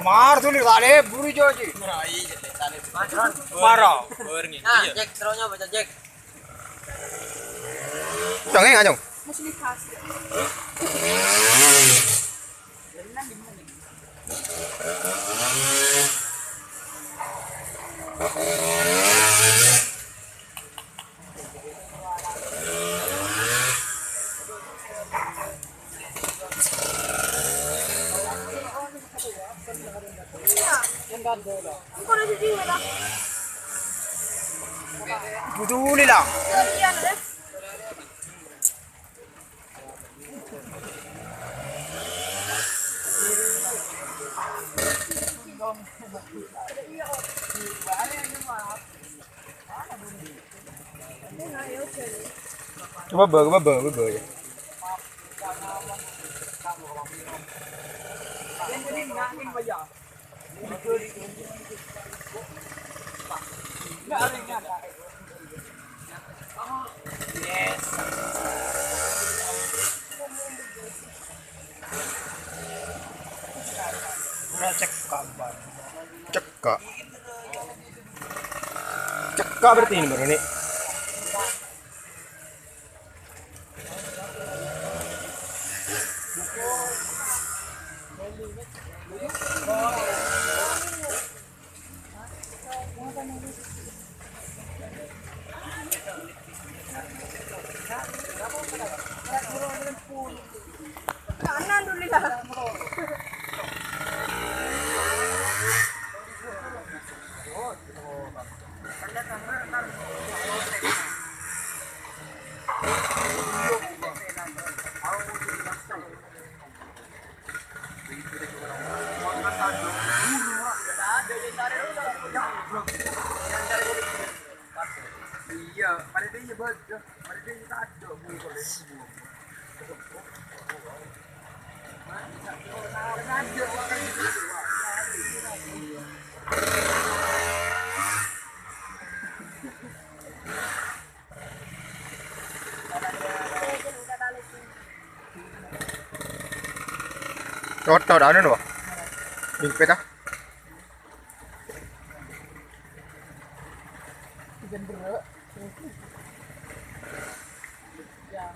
Mar tuh kali buru joji. Marah. Nah, Jack, serunya baca Jack. Jangan nggak jong? Betul lah. Coba bơ ya. Cekak berarti ini baru nih. Kanan dulu lah. Iya, pada dia baca, pada dia tak ada bulu kalau Toto đó nữa nè. Đừng quên đó. Dạ.